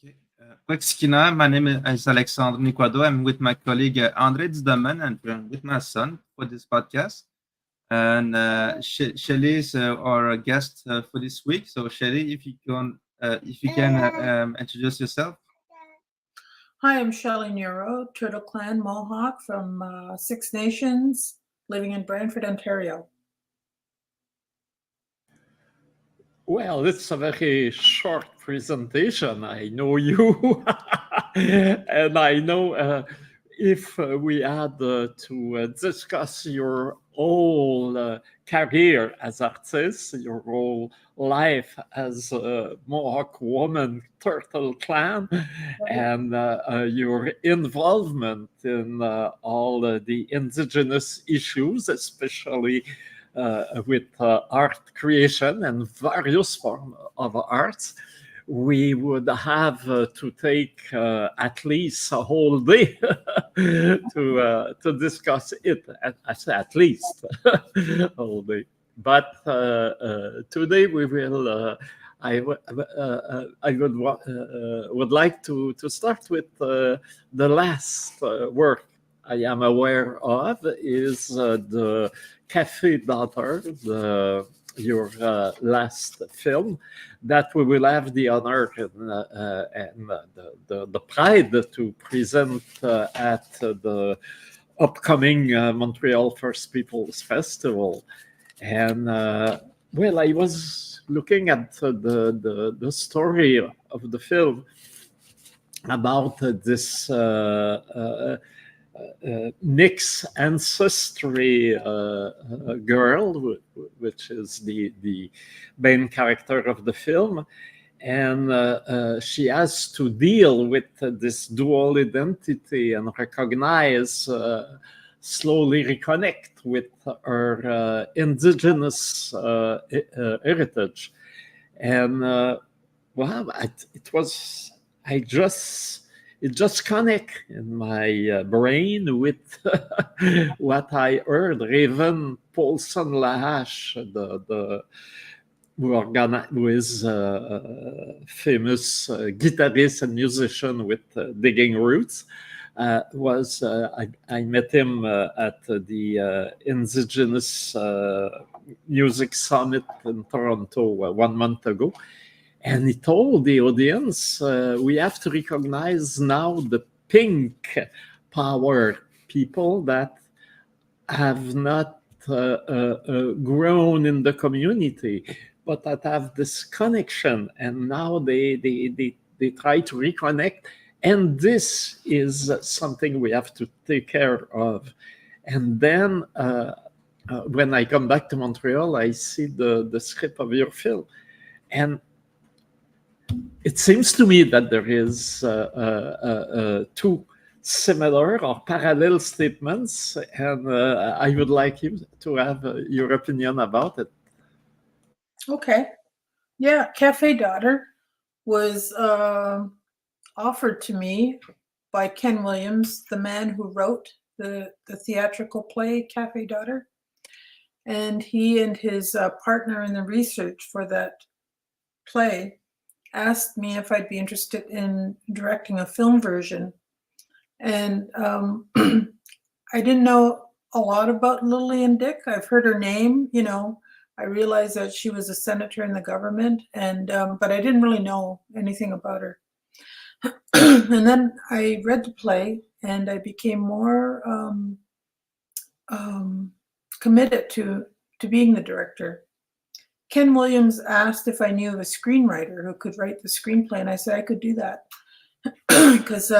Okay. Quick my name is Alexandre Nequado. I'm with my colleague André Dudemaine and with my son for this podcast. And Shelley is our guest for this week. So Shelley, if you can introduce yourself. Hi, I'm Shelley Niro, Turtle Clan Mohawk from Six Nations, living in Brantford, Ontario. Well, it's a very short presentation. I know you, and I know if we had to discuss your whole career as artist, your whole life as a Mohawk woman, Turtle Clan, and your involvement in all the Indigenous issues, especially with art creation and various forms of arts, we would have to take at least a whole day to discuss it. I say at least a whole day. But today we will. I would like to start with the last work I am aware of is the Cafe Daughter, your last film, that we will have the honor and the pride to present at the upcoming Montreal First Peoples Festival. And well, I was looking at the story of the film about this Nick's ancestry girl, which is the main character of the film, and she has to deal with this dual identity and recognize, slowly reconnect with her Indigenous heritage. And well, it just connect in my brain with what I heard. Raven Paulson Lahash, who is a famous guitarist and musician with Digging Roots, I met him at the Indigenous Music Summit in Toronto 1 month ago. And he told the audience, we have to recognize now the pink power people that have not grown in the community, but that have this connection. And now they try to reconnect. And this is something we have to take care of. And then when I come back to Montreal, I see the script of your film. And it seems to me that there is two similar or parallel statements, and I would like you to have your opinion about it. Okay. Yeah, Cafe Daughter was offered to me by Ken Williams, the man who wrote the theatrical play Cafe Daughter. And he and his partner in the research for that play asked me if I'd be interested in directing a film version. And I didn't know a lot about Lillian Dick. I've heard her name, you know. I realized that she was a senator in the government, and but I didn't really know anything about her. And then I read the play, and I became more committed to being the director. Ken Williams asked if I knew of a screenwriter who could write the screenplay, and I said I could do that. Because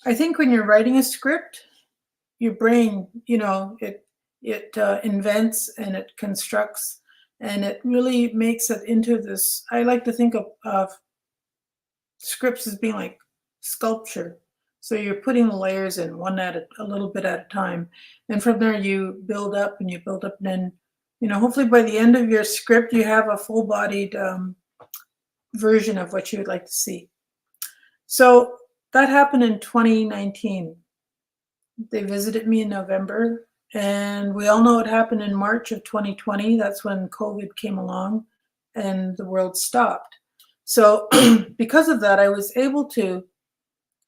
I think when you're writing a script, your brain, you know, it invents and it constructs, and it really makes it into this. I like to think of scripts as being like sculpture. So you're putting the layers in one a little bit at a time, and from there you build up and you build up, and then, you know, hopefully by the end of your script you have a full-bodied version of what you would like to see. So that happened in 2019. They visited me in November, and we all know what happened in March of 2020. That's when COVID came along and the world stopped. So because of that, I was able to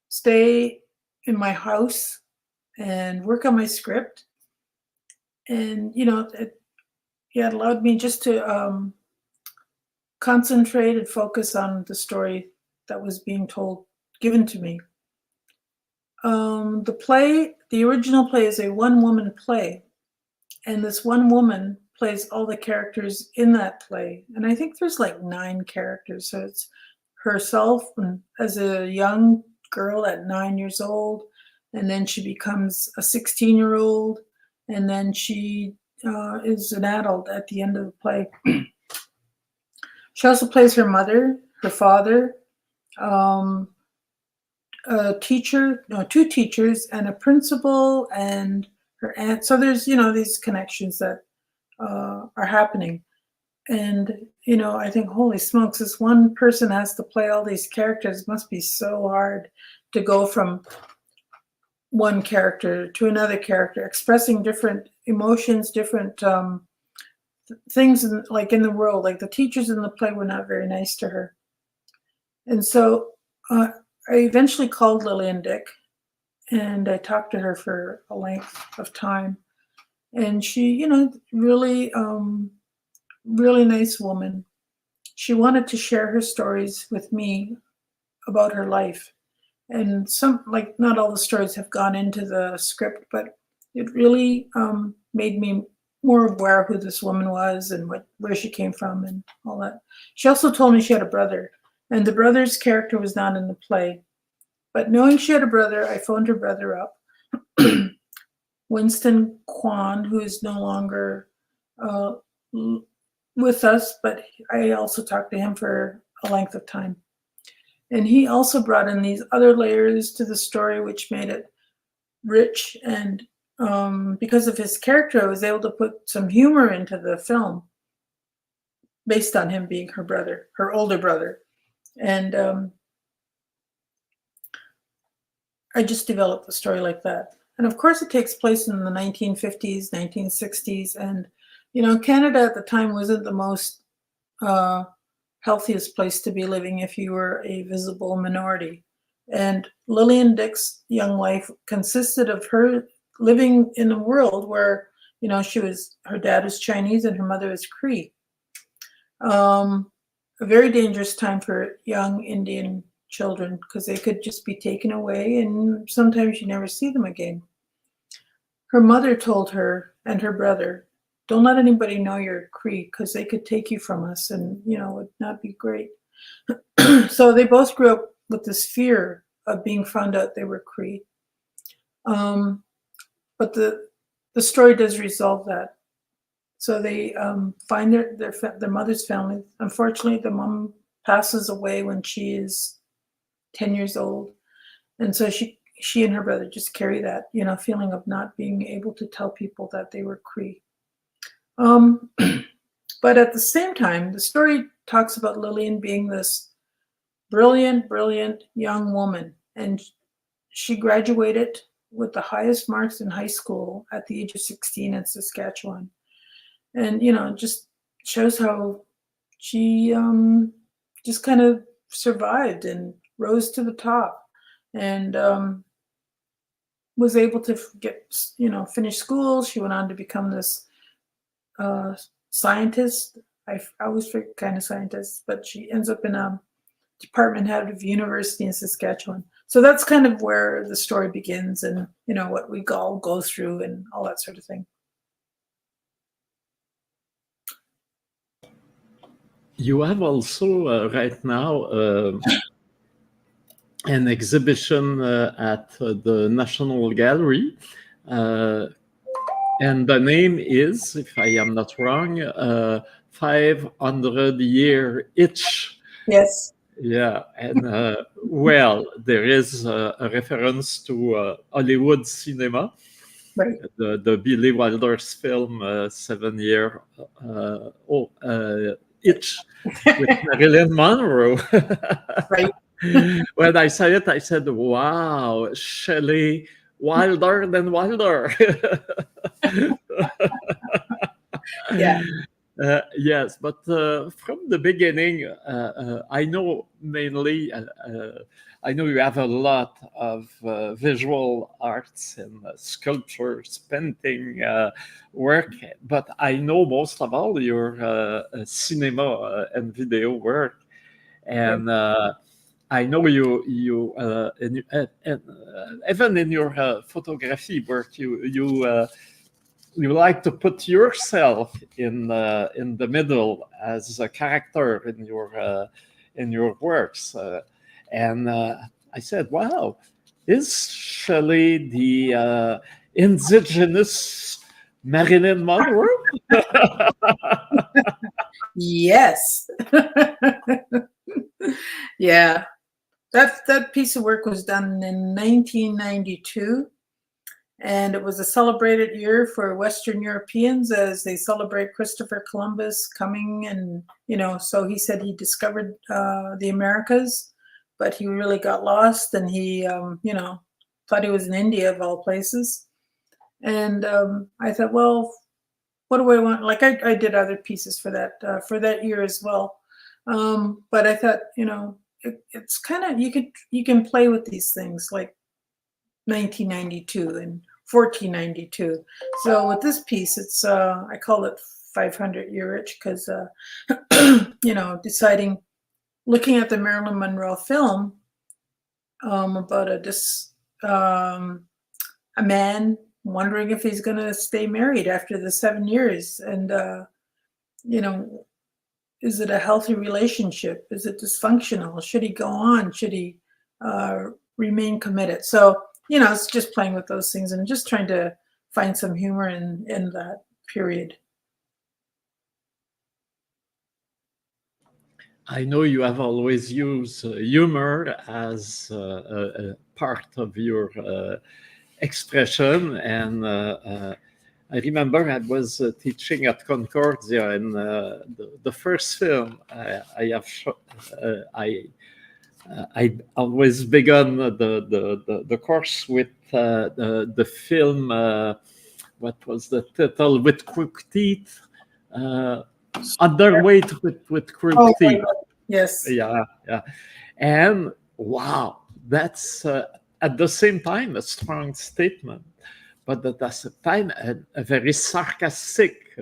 stay in my house and work on my script. And, it allowed me just to concentrate and focus on the story that was being given to me. The original play is a one-woman play, and this one woman plays all the characters in that play. And I think there's like 9 characters. So it's herself as a young girl at 9 years old, and then she becomes a 16-year-old, and then she is an adult at the end of the play. She also plays her mother, her father, a teacher, 2 teachers, and a principal, and her aunt. So there's, these connections that are happening. And, I think, holy smokes, this one person has to play all these characters. It must be so hard to go from one character to another character, expressing different emotions, different things in the world. Like the teachers in the play were not very nice to her. And so I eventually called Lillian Dick, and I talked to her for a length of time. And she, really, really nice woman. She wanted to share her stories with me about her life. And not all the stories have gone into the script, but it really made me more aware of who this woman was and where she came from and all that. She also told me she had a brother, and the brother's character was not in the play. But knowing she had a brother, I phoned her brother up, Winston Kwan, who is no longer with us, but I also talked to him for a length of time. And he also brought in these other layers to the story, which made it rich. And because of his character, I was able to put some humor into the film based on him being her brother, her older brother. And I just developed the story like that. And of course, it takes place in the 1950s, 1960s. And, Canada at the time wasn't the most healthiest place to be living if you were a visible minority. And Lillian Dick's young life consisted of her living in a world where, her dad was Chinese and her mother was Cree. A very dangerous time for young Indian children because they could just be taken away and sometimes you never see them again. Her mother told her and her brother, don't let anybody know you're Cree because they could take you from us and, it would not be great. So they both grew up with this fear of being found out they were Cree. But the story does resolve that. So they find their mother's family. Unfortunately, the mom passes away when she is 10 years old. And so she and her brother just carry that, feeling of not being able to tell people that they were Cree. But at the same time, the story talks about Lillian being this brilliant, brilliant young woman. And she graduated with the highest marks in high school at the age of 16 in Saskatchewan. And, just shows how she just kind of survived and rose to the top and was able to finish school. She went on to become this scientist. I always forget kind of scientist, but she ends up in a department head of university in Saskatchewan. So that's kind of where the story begins and, what we all go through and all that sort of thing. You have also right now an exhibition at the National Gallery, and the name is, if I am not wrong, 500-year itch. Yes. Yeah, and there is a reference to Hollywood cinema. Right. The Billy Wilder's film 7-year itch with Marilyn Monroe. Right. When I saw it, I said, wow, Shelley, wilder than Wilder. Yeah. Yes, but from the beginning, I know mainly, I know you have a lot of visual arts and sculptures, painting work, but I know most of all your cinema and video work. And I know even in your photography work, you like to put yourself in the middle as a character in your works, and I said, "Wow, is Shelley the indigenous Marilyn Monroe?" Yes. Yeah. That piece of work was done in 1992, and it was a celebrated year for Western Europeans as they celebrate Christopher Columbus coming, and so he said he discovered the Americas, but he really got lost, and he thought he was in India of all places. And I thought, well, what do I want? Like I did other pieces for that year as well, but I thought, it's kind of, you can play with these things like 1992 and 1492. So with this piece, it's I call it 500 year itch because looking at the Marilyn Monroe film about a man wondering if he's going to stay married after the 7 years, and is it a healthy relationship? Is it dysfunctional? Should he go on? Should he remain committed? So, it's just playing with those things and just trying to find some humor in that period. I know you have always used humor as a part of your expression, and I remember I was teaching at Concordia, and the first film I always begun the course with the film. What was the title? With crooked teeth. Underweight with crooked teeth. Yes. Yeah. And wow, that's at the same time a strong statement, but at the same time a very sarcastic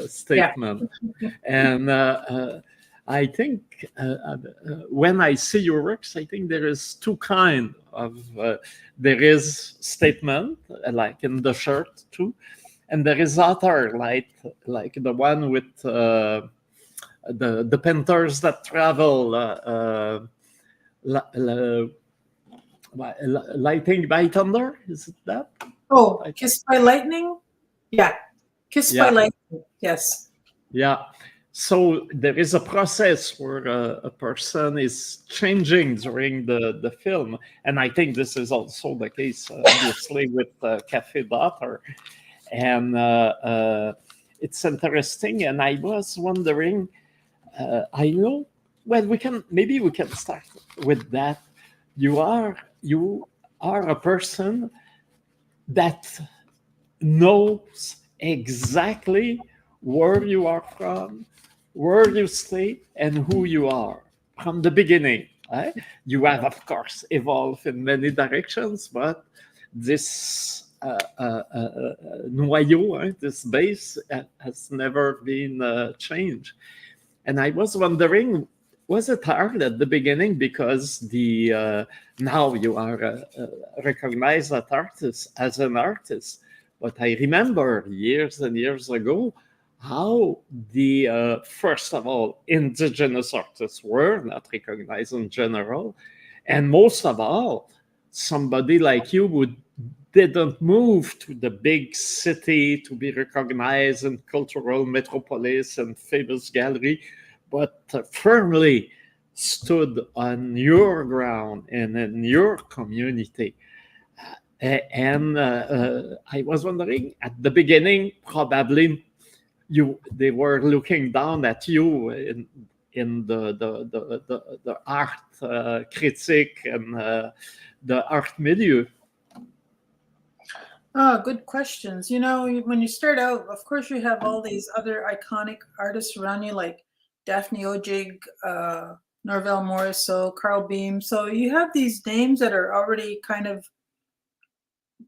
statement. Yeah. And I think when I see your works, I think there is two kinds of there is statement, like in the shirt too, and there is other, like the one with the painters that travel, Lighting by Thunder. Is it that? Oh, Kissed by Lightning? Yeah. Kissed by Lightning. Yes. Yeah. So there is a process where a person is changing during the film. And I think this is also the case, obviously, with Café Daughter. And it's interesting. And I was wondering, I know, well, we can start with that. You are a person that knows exactly where you are from, where you stay, and who you are from the beginning. Right? You have, of course, evolved in many directions, but this noyau, this base, has never been changed. And I was wondering, was it hard at the beginning because now you are recognized as an artist? But I remember years and years ago how the first of all, Indigenous artists were not recognized in general, and most of all, somebody like you didn't move to the big city to be recognized in cultural metropolis and famous gallery, but firmly stood on your ground and in your community. And I was wondering, at the beginning, probably they were looking down at you in the art critique and the art milieu. Oh, good questions. You know, when you start out, of course, you have all these other iconic artists around you, like Daphne Ojig, Norvell Morrisseau, Carl Beam. So you have these names that are already kind of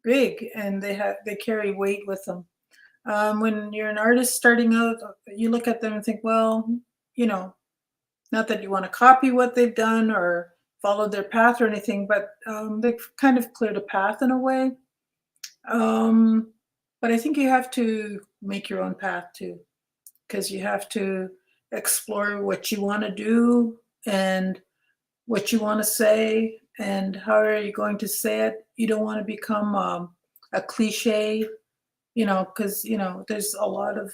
big, and they carry weight with them. When you're an artist starting out, you look at them and think, well, you know, not that you want to copy what they've done or follow their path or anything, but they've kind of cleared a path in a way. But I think you have to make your own path too, because you have to explore what you want to do and what you want to say and how are you going to say it. You don't want to become a cliche, you know, because, you know, there's a lot of,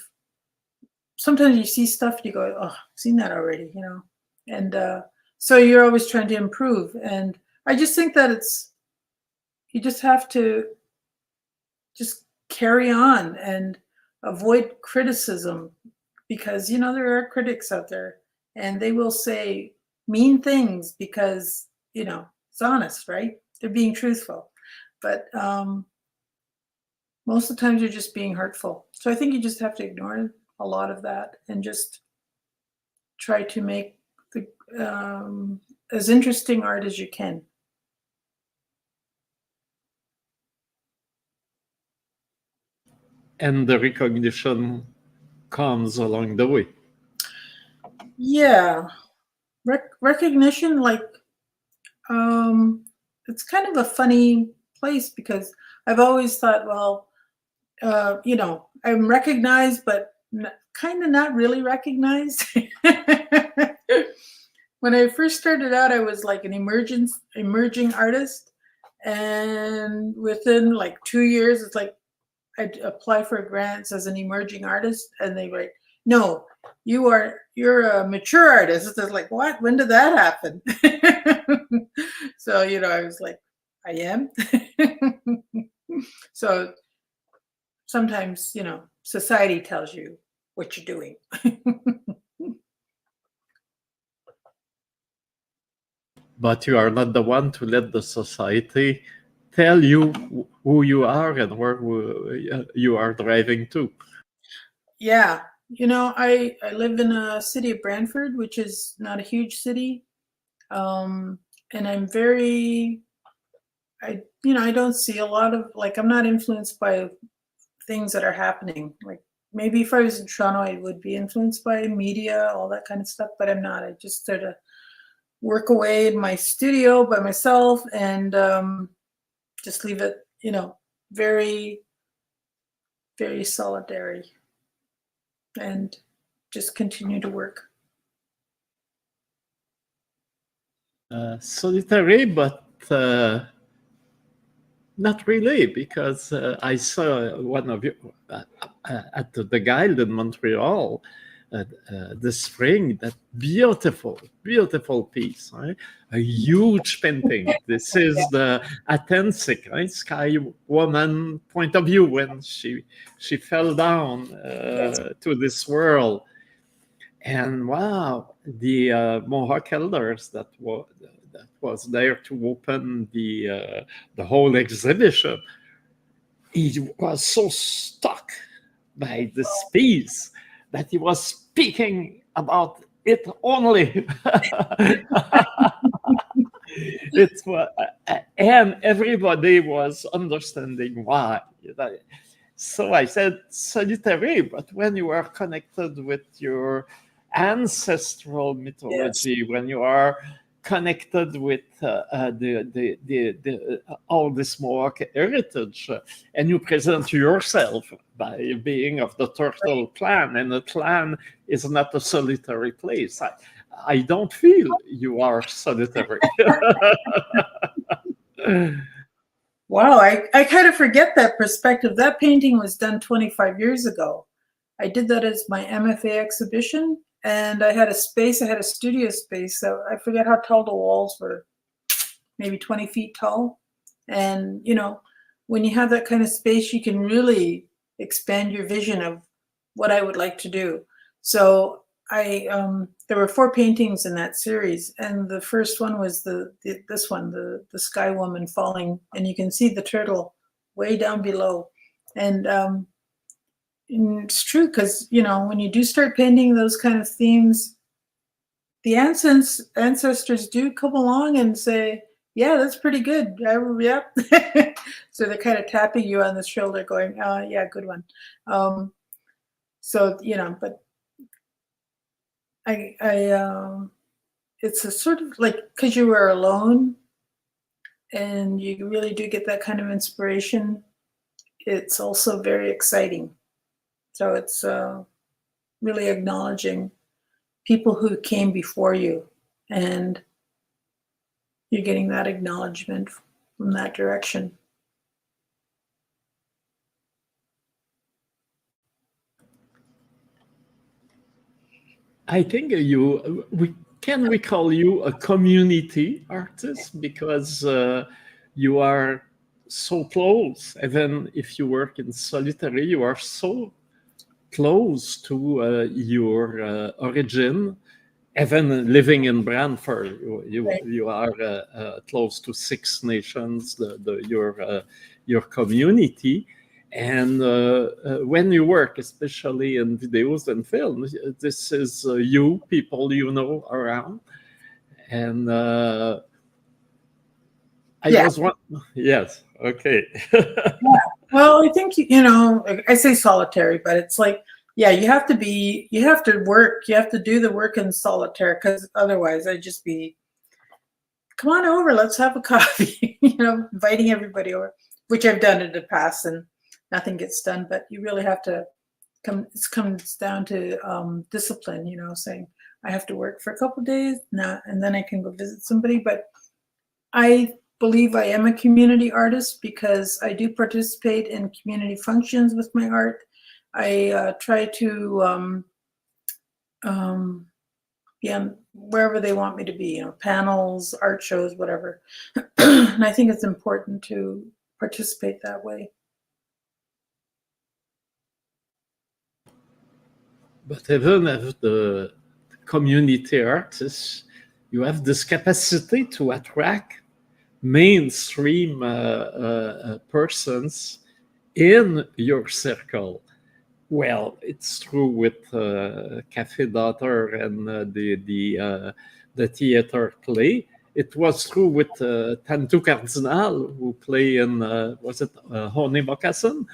sometimes you see stuff, you go, oh, I've seen that already, you know, and so you're always trying to improve. And I just think that you just have to just carry on and avoid criticism, because, you know, there are critics out there and they will say mean things because, you know, it's honest, right? They're being truthful. But most of the times you're just being hurtful. So I think you just have to ignore a lot of that and just try to make the as interesting art as you can. And the recognition comes along the way. Yeah, recognition, like it's kind of a funny place, because I've always thought, well, you know, I'm recognized, but kind of not really recognized. When I first started out, I was like an emerging artist, and within like 2 years, it's like I'd apply for grants as an emerging artist, and they write, no, you're a mature artist. It's like, what? When did that happen? So, you know, I was like, I am. So sometimes, you know, society tells you what you're doing. But you are not the one to let the society tell you who you are and where you are driving to. Yeah. You know, I live in a city of Brantford, which is not a huge city. And I'm very, I don't see a lot of, like, I'm not influenced by things that are happening. Like, maybe if I was in Toronto, I would be influenced by media, all that kind of stuff, but I'm not. I just sort of work away in my studio by myself and just leave it, you know, very, very solitary, and just continue to work. Solitary, but not really, because I saw one of you at the Guild in Montreal this spring. That beautiful, beautiful piece, right? A huge painting. This is the authentic, right? Sky woman point of view when she fell down to this world. And wow, the Mohawk elders that was there to open the whole exhibition, he was so struck by this piece that he was speaking about it only. And everybody was understanding why. So I said solitary, but when you are connected with your ancestral mythology, yes, when you are connected with all this Mohawk heritage, and you present yourself by being of the turtle clan, and the clan is not a solitary place. I don't feel you are solitary. Wow, I kind of forget that perspective. That painting was done 25 years ago. I did that as my MFA exhibition, and I had a studio space. So I forget how tall the walls were, maybe 20 feet tall. And, you know, when you have that kind of space, you can really expand your vision of what I would like to do. So there were 4 paintings in that series, and the first one was this one, the Sky Woman falling, and you can see the turtle way down below. And it's true, because, you know, when you do start painting those kind of themes, the ancestors do come along and say, yeah, that's pretty good. Yep. So they're kind of tapping you on the shoulder going, yeah, good one. So, you know, but it's a sort of like, because you were alone and you really do get that kind of inspiration, it's also very exciting. So it's really acknowledging people who came before you, and you're getting that acknowledgement from that direction. I think we can call you a community artist, because you are so close. Even if you work in solitary, you are so close to your origin. Even living in Brantford, you are close to Six Nations, your community. And when you work, especially in videos and films, this is people you know around. And was one. Yes. Okay. Yeah. Well, I think, you know, I say solitary, but it's like, yeah, you have to work, you have to do the work in solitaire, because otherwise I'd just be, come on over, let's have a coffee, you know, inviting everybody over, which I've done in the past and nothing gets done. But you really have to it comes down to discipline, you know, saying I have to work for a couple of days now and then I can go visit somebody. But I believe I am a community artist because I do participate in community functions with my art. I try to, wherever they want me to be, you know, panels, art shows, whatever. And I think it's important to participate that way. But even as the community artists, you have this capacity to attract mainstream persons in your circle. Well, it's true with Café Daughter and the theater play. It was true with Tantou Cardinal, who play in, was it Moccasin?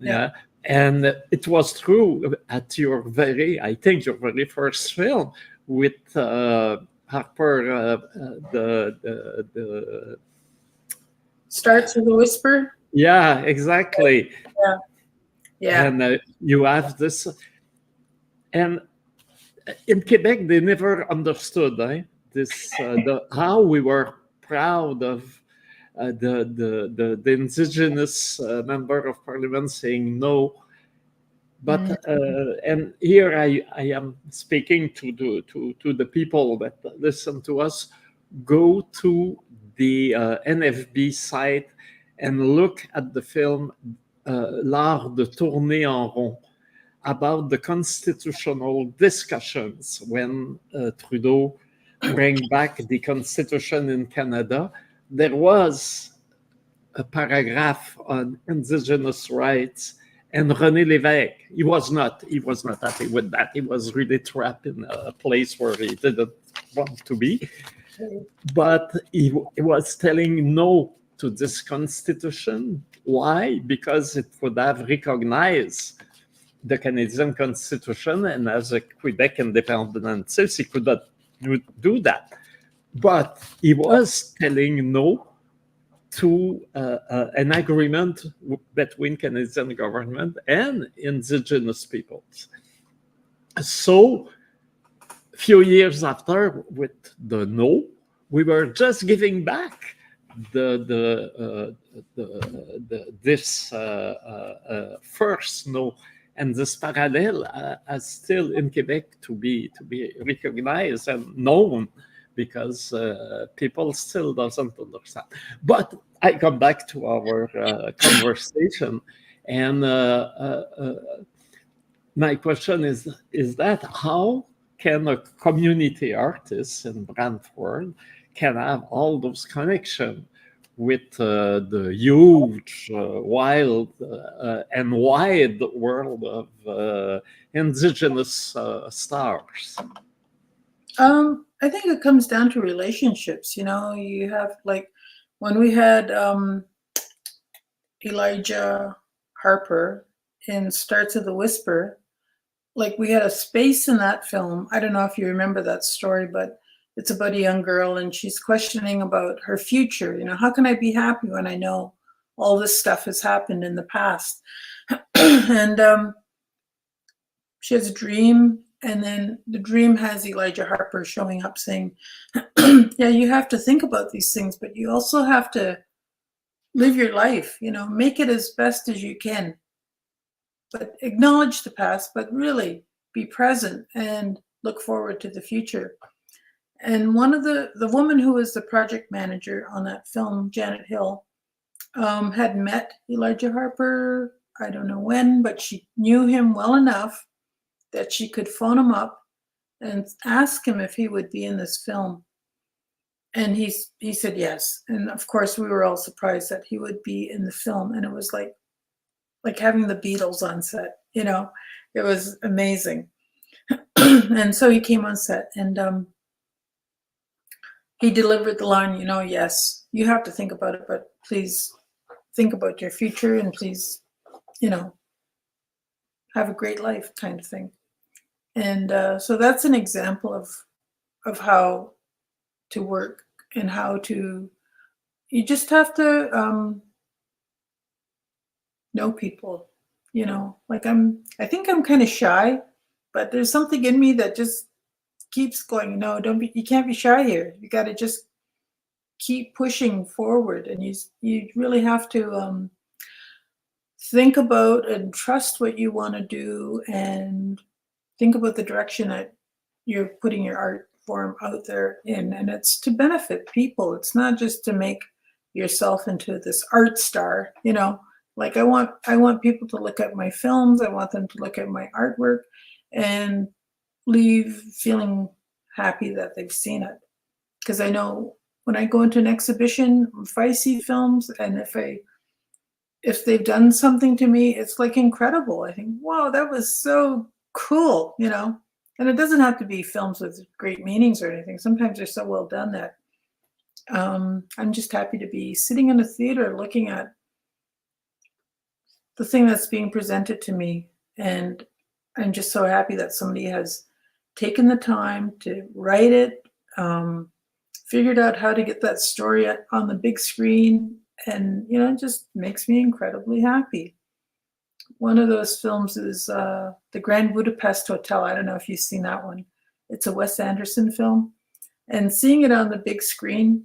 Yeah. And it was true at your very first film with Harper, the Starts with a Whisper. Yeah, exactly. Yeah. And you have this, and in Quebec they never understood this how we were proud of the Indigenous member of Parliament saying no. But and here I am speaking to the people that listen to us. Go to the NFB site and look at the film L'art de tourner en rond, about the constitutional discussions when Trudeau bring back the constitution in Canada. There was a paragraph on Indigenous rights, and René Lévesque, he was not happy with that. He was really trapped in a place where he didn't want to be. But he was telling no to this constitution. Why? Because it would have recognized the Canadian Constitution, and as a Quebec independentist, he could not do that. But he was telling no to an agreement between Canadian government and Indigenous peoples. So, a few years after, with the no, we were just giving back this first no, and this parallel as still in Quebec to be recognized and known, because people still doesn't understand. But I come back to our conversation, and my question is that how can a community artist in Brantford can have all those connections with the huge, wild, and wide world of Indigenous stars? I think it comes down to relationships. You know, you have like when we had Elijah Harper in Starts of the Whisper, like we had a space in that film. I don't know if you remember that story, but it's about a young girl and she's questioning about her future. You know, how can I be happy when I know all this stuff has happened in the past? And she has a dream, and then the dream has Elijah Harper showing up saying, yeah, you have to think about these things, but you also have to live your life, you know, make it as best as you can, but acknowledge the past, but really be present and look forward to the future. And one of the woman who was the project manager on that film, Janet Hill, had met Elijah Harper, I don't know when, but she knew him well enough that she could phone him up and ask him if he would be in this film. And he said yes. And of course, we were all surprised that he would be in the film. And it was like having the Beatles on set, you know, it was amazing. And so he came on set and he delivered the line, you know, yes, you have to think about it, but please think about your future and please, you know, have a great life kind of thing. And so that's an example of how to work and how to, you just have to know people, you know, like I think I'm kind of shy, but there's something in me that just keeps going, no, you can't be shy here. You got to just keep pushing forward. And you really have to think about and trust what you want to do and think about the direction that you're putting your art form out there in, and it's to benefit people. It's not just to make yourself into this art star, you know. Like I want people to look at my films. I want them to look at my artwork and leave feeling happy that they've seen it. Because I know when I go into an exhibition, if I see films and if they've done something to me, it's like incredible. I think, wow, that was so cool, you know. And it doesn't have to be films with great meanings or anything. Sometimes they're so well done that I'm just happy to be sitting in a theater looking at the thing that's being presented to me. And I'm just so happy that somebody has taken the time to write it, figured out how to get that story on the big screen. And, you know, it just makes me incredibly happy. One of those films is the Grand Budapest Hotel. I don't know if you've seen that one. It's a Wes Anderson film. And seeing it on the big screen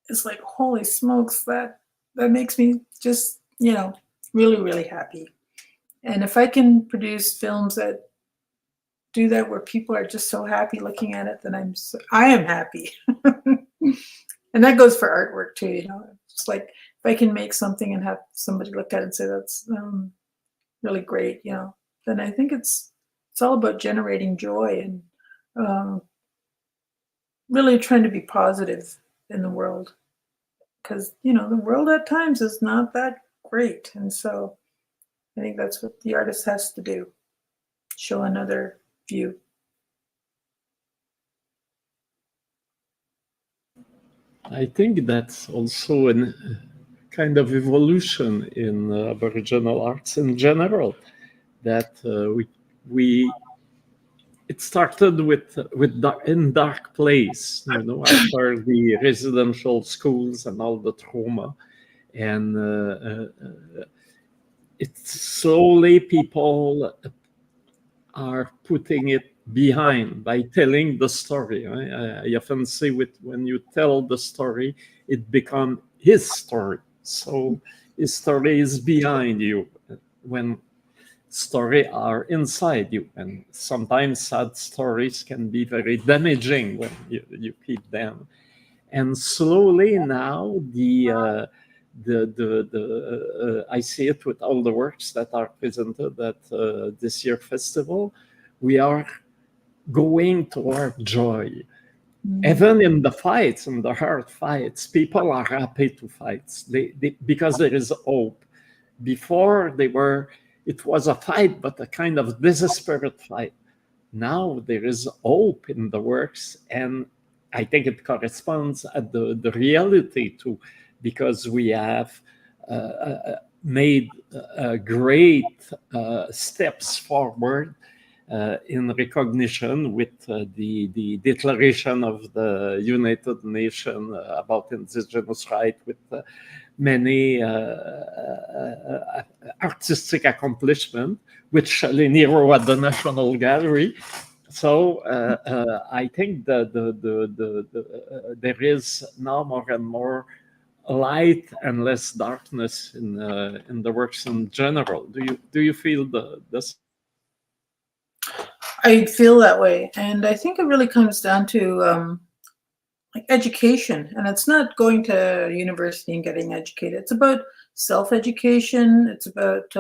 is like, holy smokes, that makes me just, you know, really, really happy. And if I can produce films that do that where people are just so happy looking at it, then I am happy. And that goes for artwork too, you know. It's like if I can make something and have somebody look at it and say that's really great, you know, then I think it's all about generating joy and really trying to be positive in the world, because, you know, the world at times is not that great. And so I think that's what the artist has to do, show another view. I think that's also a kind of evolution in Aboriginal arts in general, that it started with in dark place, you know, after the residential schools and all the trauma, and it's slowly people are putting it behind by telling the story. I often say when you tell the story, it becomes his story. So his story is behind you, when stories are inside you. And sometimes sad stories can be very damaging when you keep them. And slowly now I see it with all the works that are presented at this year's festival. We are going toward joy. Even in the fights, in the hard fights, people are happy to fight because there is hope. Before it was a fight, but a kind of desperate fight. Now there is hope in the works, and I think it corresponds at the reality too, because we have made great steps forward in recognition with the Declaration of the United Nations about Indigenous rights, with many artistic accomplishment, with Shelley Niro at the National Gallery. So I think that there is now more and more light and less darkness in the works in general. Do you feel this? I feel that way, and I think it really comes down to like education. And it's not going to university and getting educated. It's about self-education. It's about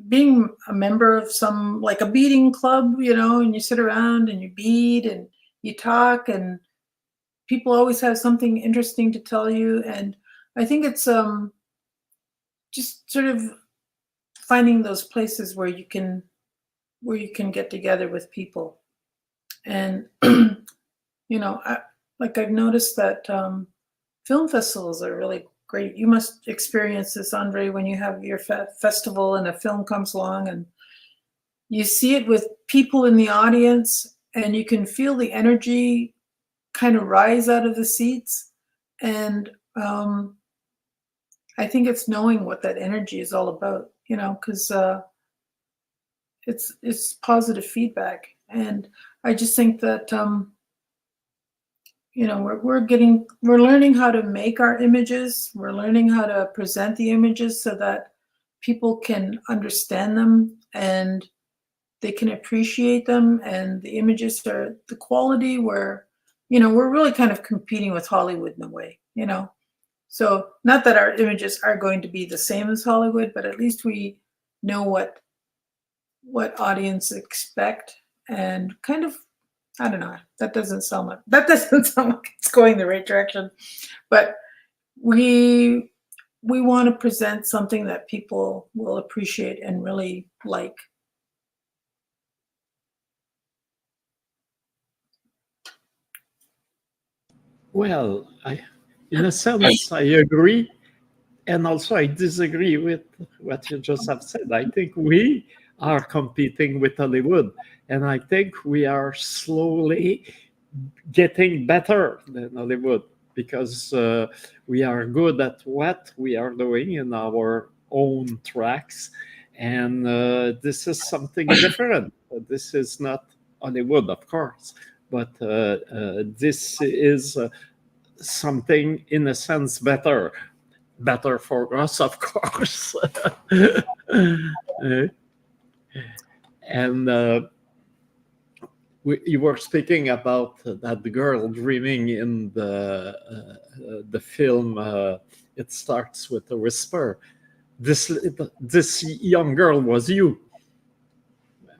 being a member of some, like a beading club, and you sit around and you bead and you talk, and people always have something interesting to tell you. And I think it's just sort of finding those places where you can get together with people. And I've noticed that film festivals are really great. You must experience this, André, when you have your festival and a film comes along and you see it with people in the audience, and you can feel the energy kind of rise out of the seats. And I think it's knowing what that energy is all about, because it's positive feedback. And I just think that we're learning how to make our images. We're learning how to present the images so that people can understand them and they can appreciate them. And the images are the quality where, we're really kind of competing with Hollywood in a way, So not that our images are going to be the same as Hollywood, but at least we know what audience expect, and kind of, I don't know, that doesn't sound like it's going the right direction, but we want to present something that people will appreciate and really like. Well, in a sense, I agree. And also, I disagree with what you just have said. I think we are competing with Hollywood. And I think we are slowly getting better than Hollywood, because we are good at what we are doing in our own tracks. And this is something different. This is not Hollywood, of course, but this is something, in a sense, better for us, of course. And you were speaking about that girl dreaming in the film. It starts with a whisper. This young girl was you,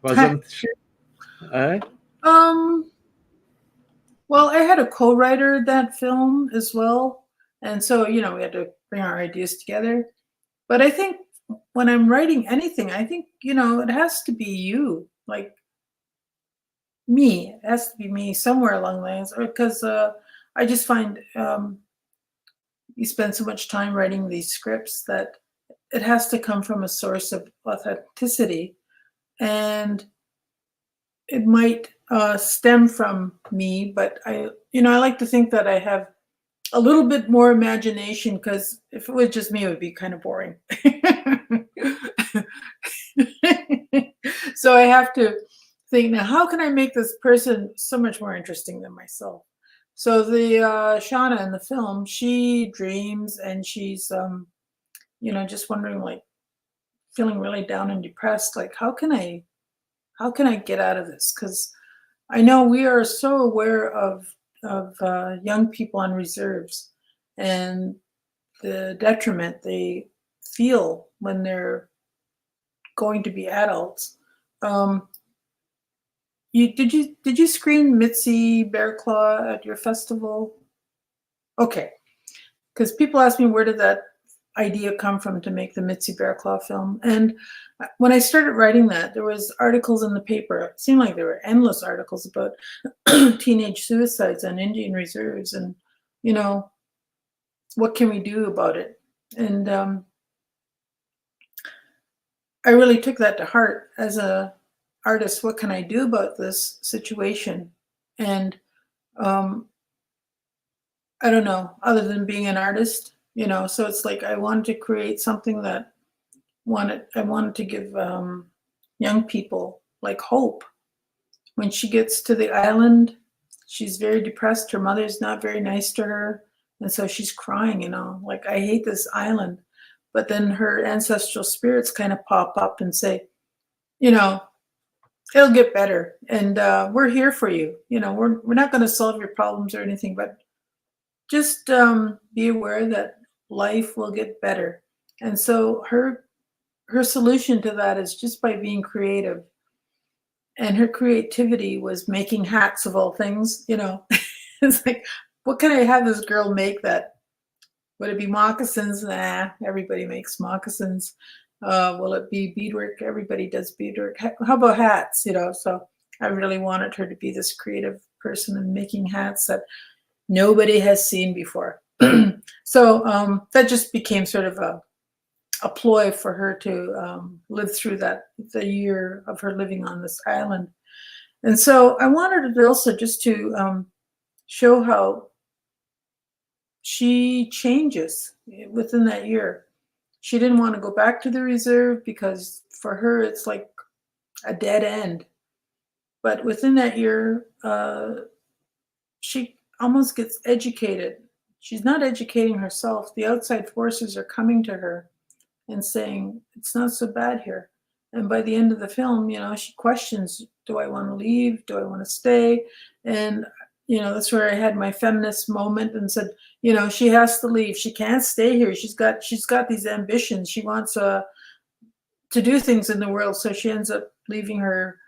wasn't she? Well, I had a co-writer that film as well, and so we had to bring our ideas together. But I think when I'm writing anything, I think it has to be you, like me. It has to be me somewhere along the lines, or because I just find you spend so much time writing these scripts that it has to come from a source of authenticity, and it might stem from me, but I like to think that I have a little bit more imagination, because if it was just me, it would be kind of boring. So I have to think, now, how can I make this person so much more interesting than myself? So the Shauna in the film, she dreams, and she's just wondering, like, feeling really down and depressed, like, how can I get out of this? Because I know we are so aware of young people on reserves and the detriment they feel when they're going to be adults. did you screen Mitzi Bearclaw at your festival? Okay, because people ask me where did that idea come from to make the Mitzi Bearclaw film, and when I started writing that, there was articles in the paper. It seemed like there were endless articles about teenage suicides on Indian reserves, and what can we do about it? And I really took that to heart as a artist. What can I do about this situation? And I don't know, other than being an artist, so it's like I wanted to create something that I wanted to give young people like hope. When she gets to the island, she's very depressed. Her mother's not very nice to her. And so she's crying, like, I hate this island. But then her ancestral spirits kind of pop up and say, it'll get better. And we're here for you. We're not going to solve your problems or anything, but just be aware that life will get better. And so her solution to that is just by being creative. And her creativity was making hats of all things, It's like, what can I have this girl make that? Would it be moccasins? Nah, everybody makes moccasins. Will it be beadwork? Everybody does beadwork. How about hats? So I really wanted her to be this creative person and making hats that nobody has seen before. So that just became sort of a ploy for her to live through the year of her living on this island. And so I wanted it also just to show how she changes within that year. She didn't want to go back to the reserve because for her it's like a dead end. But within that year, she almost gets educated. She's not educating herself. The outside forces are coming to her and saying, it's not so bad here. And by the end of the film, she questions, do I want to leave? Do I want to stay? And, that's where I had my feminist moment and said, she has to leave. She can't stay here. She's got these ambitions. She wants to do things in the world. So she ends up leaving her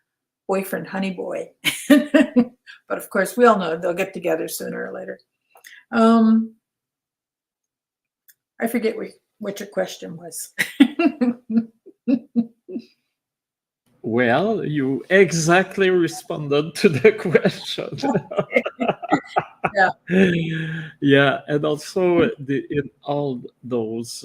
boyfriend, Honey Boy. But of course, we all know they'll get together sooner or later. I forget what your question was. Well, you exactly responded to the question. Yeah. Yeah, and also in all those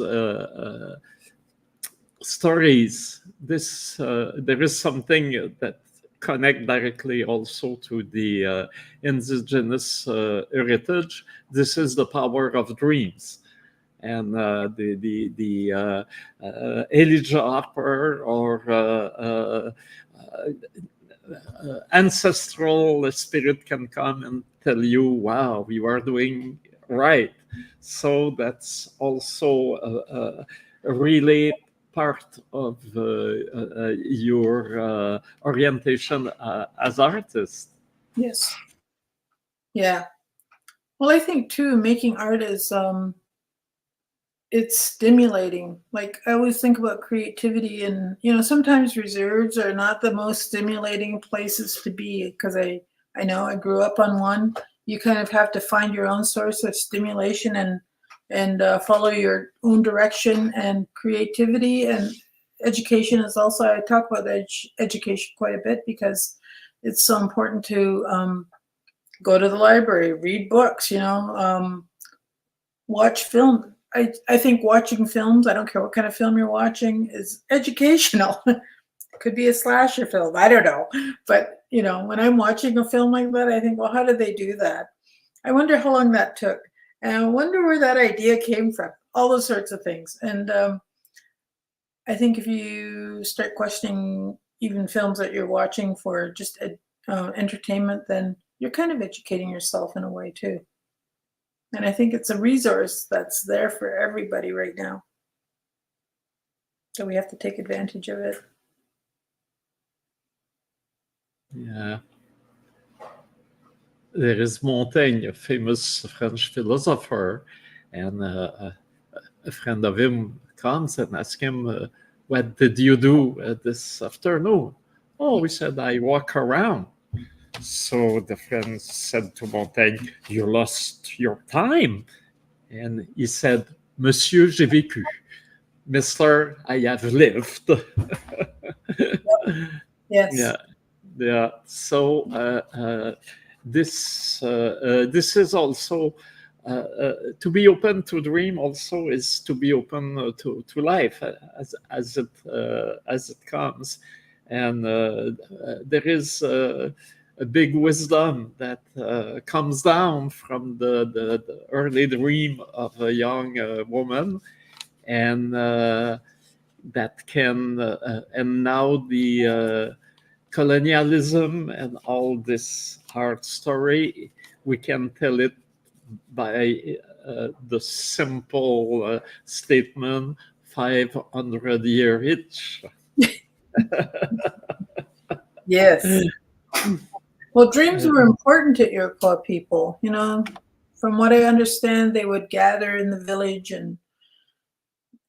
stories, there is something that connect directly also to the indigenous heritage. This is the power of dreams. And the Elijah Harper or ancestral spirit can come and tell you, wow, you are doing right. So that's also really part of your orientation as artist. Yes. Yeah. Well, I think too, making art is it's stimulating. Like I always think about creativity, and sometimes reserves are not the most stimulating places to be, because I know I grew up on one. You kind of have to find your own source of stimulation and follow your own direction. And creativity and education is also, I talk about education quite a bit because it's so important to go to the library, read books, watch film. I think watching films, I don't care what kind of film you're watching, is educational. It could be a slasher film, I don't know. But, when I'm watching a film like that, I think, well, how did they do that? I wonder how long that took. And I wonder where that idea came from, all those sorts of things. And I think if you start questioning even films that you're watching for just entertainment, then you're kind of educating yourself in a way too. And I think it's a resource that's there for everybody right now. So we have to take advantage of it. Yeah. There is Montaigne, a famous French philosopher, and a friend of him comes and asks him, what did you do this afternoon? Oh, he said, I walk around. So the friend said to Montaigne, "You lost your time." And he said, "Monsieur, j'ai vécu. Mister, I have lived." Yes. Yeah, yeah. So this is also to be open to dream. Also, is to be open to life as it comes, and there is a big wisdom that comes down from the early dream of a young woman, and that can and now the colonialism and all this art story, we can tell it by the simple statement 500 year itch. Yes. Well, dreams were important to Iroquois people. You know, from what I understand, they would gather in the village and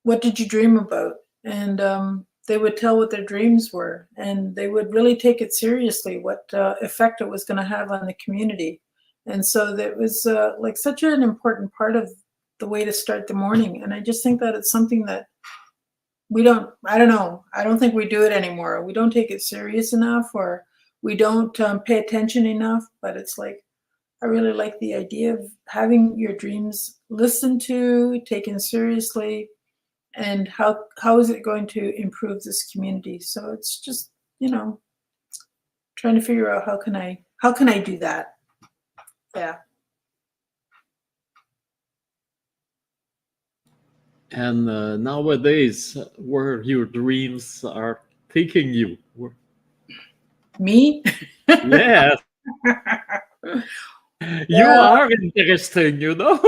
what did you dream about? And they would tell what their dreams were, and they would really take it seriously, what effect it was going to have on the community. And so that was like such an important part of the way to start the morning. And I just think that it's something that we don't, I don't know, I don't think we do it anymore. We don't take it serious enough, or we don't pay attention enough. But it's like, I really like the idea of having your dreams listened to, taken seriously, and how is it going to improve this community. So it's just, you know, trying to figure out how can I do that. Yeah. And nowadays, where your dreams are taking you? Me? Yes. You are interesting, you know.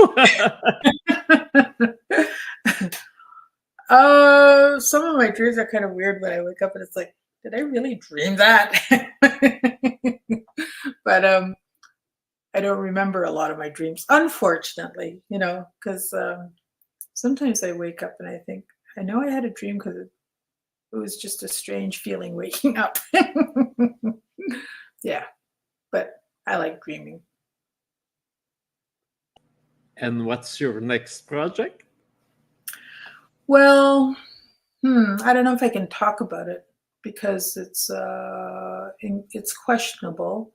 Some of my dreams are kind of weird when I wake up and it's like, did I really dream that? But I don't remember a lot of my dreams, unfortunately, you know, because sometimes I wake up and I think, I know I had a dream because it was just a strange feeling waking up. Yeah, but I like dreaming. And what's your next project? Well, I don't know if I can talk about it because it's questionable.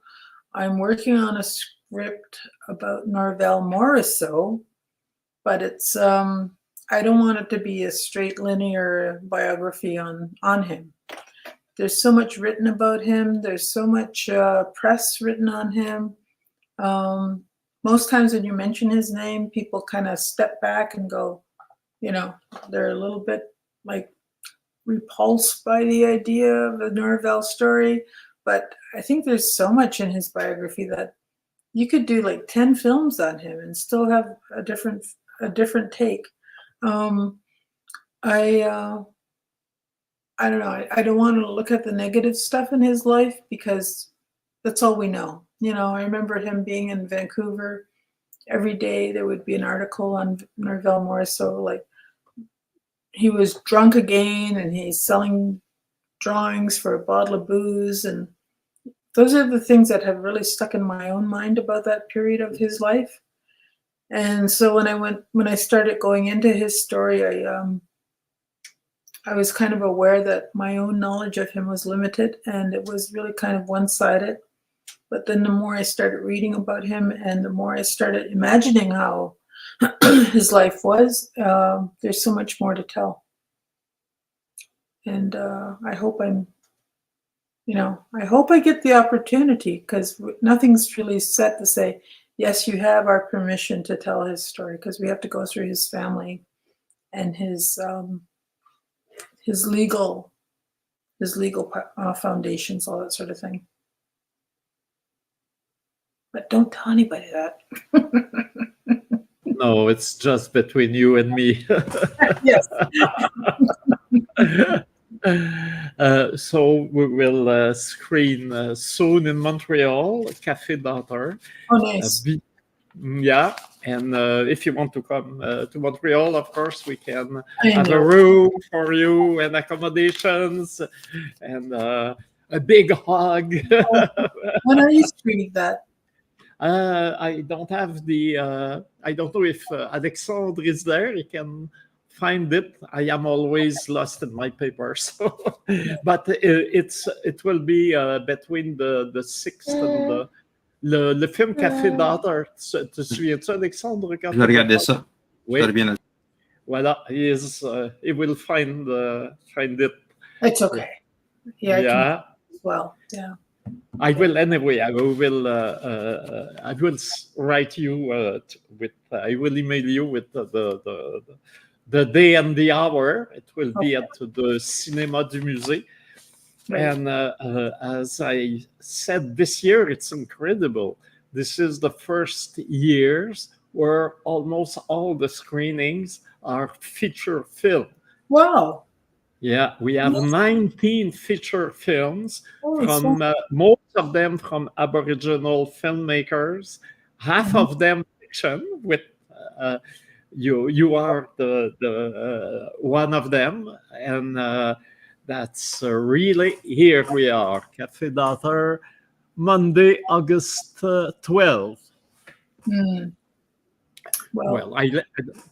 I'm working on a script about Norval Morrisseau, but it's I don't want it to be a straight linear biography on him. There's so much written about him. There's so much press written on him. Most times when you mention his name, people kind of step back and go, you know, they're a little bit like repulsed by the idea of the Norval story. But I think there's so much in his biography that you could do like 10 films on him and still have a different take. I don't know. I don't want to look at the negative stuff in his life because that's all we know. You know, I remember him being in Vancouver. Every day there would be an article on Norval Morrisseau, like he was drunk again and he's selling drawings for a bottle of booze. And those are the things that have really stuck in my own mind about that period of his life. And so when I started going into his story, I was kind of aware that my own knowledge of him was limited and it was really kind of one-sided. But then the more I started reading about him and the more I started imagining how his life was, there's so much more to tell. And I hope I get the opportunity, because nothing's really set to say, yes, you have our permission to tell his story, because we have to go through his family and his legal foundations, all that sort of thing. But don't tell anybody that. No, it's just between you and me. Yes. So we will screen soon in Montreal, Café Daughter. Oh, nice. Yeah, and if you want to come to Montreal, of course, we can have a room for you and accommodations. And a big hug. When are you screening that? I don't have the. I don't know if Alexandre is there. He can find it. I am always lost in my papers. So, but it will be between the 6th and le film Café Daughter. Te souviens-tu, Alexandre? Je vais regarder ça. Oui. Ça va bien. Voilà, he will find it. It's okay. Yeah. I can Yeah. as well. Yeah. I will anyway. I will write you with. I will email you with the day and the hour. It will be at the Cinéma du Musée. Right. And as I said, this year it's incredible. This is the first years where almost all the screenings are feature film. Wow. Yeah, we have 19 feature films From most of them from Aboriginal filmmakers, half of them fiction. With you are the one of them, and that's really here we are, Café Daughter, Monday, August 12th. Well, I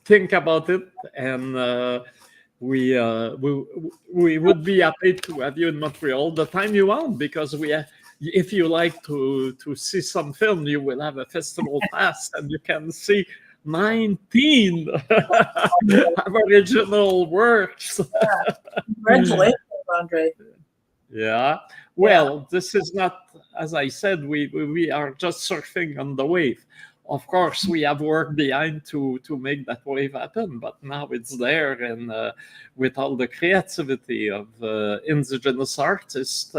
think about it, and we would be happy to have you in Montreal the time you want, because if you like to see some film, you will have a festival pass and you can see 19 Aboriginal works. Congratulations, André. Yeah. Well, this is not, as I said, we are just surfing on the wave. Of course, we have work behind to make that wave happen, but now it's there, and with all the creativity of Indigenous artists,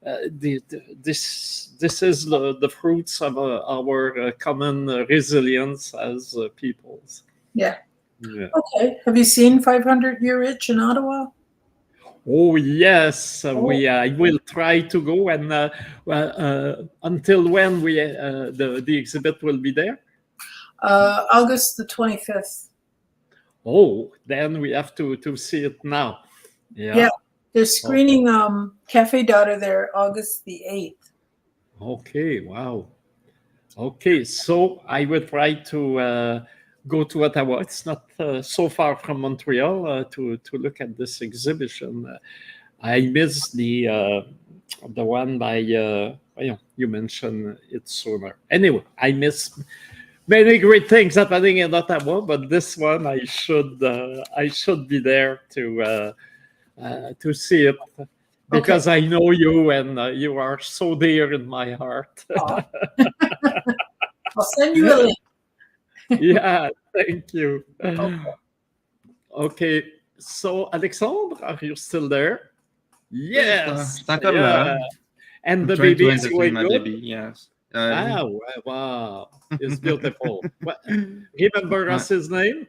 this is the fruits of our common resilience as peoples. Yeah. Okay. Have you seen 500 Year Itch in Ottawa? Oh yes, I will try to go. And until when the exhibit will be there? August the 25th. Oh, then we have to see it now. Yeah, they're screening Café Daughter there August the 8th. Okay, wow. Okay, so I will try to go to Ottawa. It's not so far from Montreal to look at this exhibition. I missed the one by you mentioned it sooner. Anyway, I missed many great things happening in Ottawa, but this one I should be there to see it, because I know you, and you are so dear in my heart. I'll send you a link. Yeah, thank you. Okay, so Alexandre, are you still there? Yes. Yeah. And the baby is going good? baby, yes. Wow, it's beautiful. Remember us his name?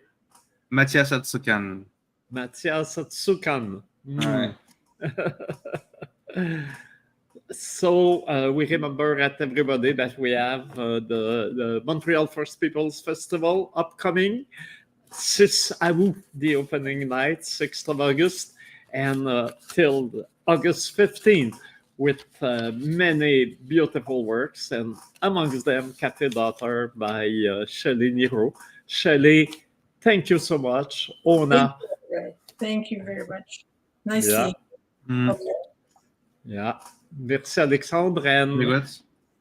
Mathias Atsukan. Mathias Atsukan. So we remember at everybody that we have the Montreal First Peoples Festival upcoming. 6 août, the opening night, 6th of August, and till August 15th, with many beautiful works, and amongst them Café Daughter by Shelley Niro. Shelley, thank you so much. Ona. Thank you very much. Nice seeing you. Okay. Yeah. Merci, Alexandre. And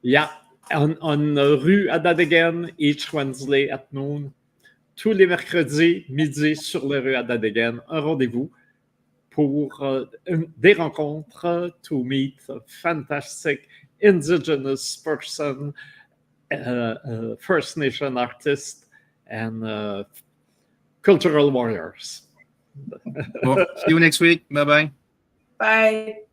yeah, on rue Adadegen, each Wednesday at noon. Tous les mercredis, midi, sur les rues Adadegen, un rendez-vous pour des rencontres to meet a fantastic Indigenous person, First Nation artists, and cultural warriors. Well, see you next week. Bye-bye. Bye.